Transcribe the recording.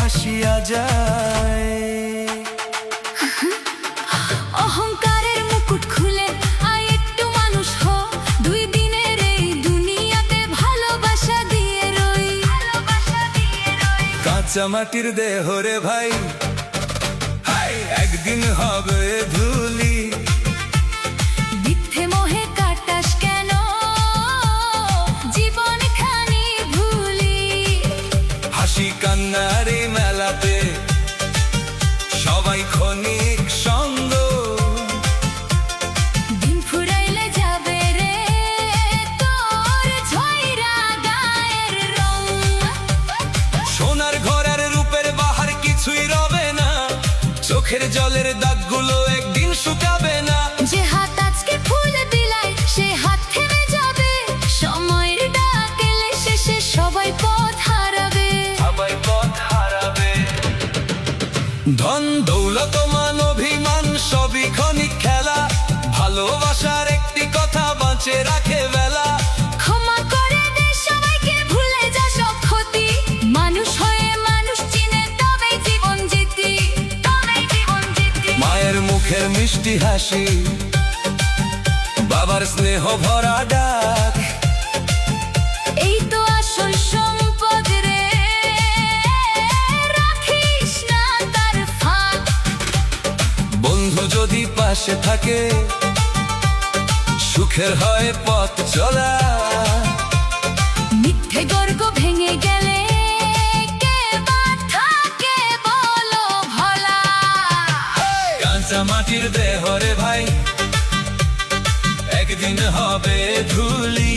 ভাসিয়া যায়। অহংকারের মুকুট খুলে আয় একটু মানুষ হ, 2 দিনের এই দুনিয়াতে ভালোবাসা দিয়ে রই। কাঁচা মাটির দেহ রে ভাই, একদিন হবে ধুলি। মিথ্যে মোহে কাটাস কেন জীবন খানি ভুলি। হাসি কান্নার এই মেলাতে সবাই ক্ষণিক সঙ্গ। দিন ফুরাইলে যাবে রে তোর ঝইরা গায়ের রং। সোনার ঘরের রূপের বাহার কিছুই রবে না, চোখের জলের দাগগুলো একদিন শুকাবে না। যে হাত আজকে ফুল বিলাই সে হাত থেমে যাবে, সময়ের ডাক এলে শেষে সবাই পথ হারাবে। সবাই পথ হারাবে। ধন দৌলত মান অভিমান সবই ক্ষণিক খেলা, ভালোবাসার একটি কথা বাঁচে রাখে বেলা। ক্ষমা করে দে সবাইকে, ভুলে যা সব ক্ষতি। মানুষ হয়ে মানুষ চিনে তবেই জীবন জিতি, তবেই জীবন জিতি। মায়ের মুখের মিষ্টি হাসি, বাবার স্নেহ ভরা ডাক, এই তো আসল সম্পদ রে, রাখিস না তার ফাঁক। বন্ধু যদি পাশে থাকে সুখের হয় পথ চলা। মিথ্যে গর্ব ভেঙে গেলে কে বা থাকে বলো ভোলা। কাঁচা মাটির দেহ রে ভাই, একদিন হবে ধুলি।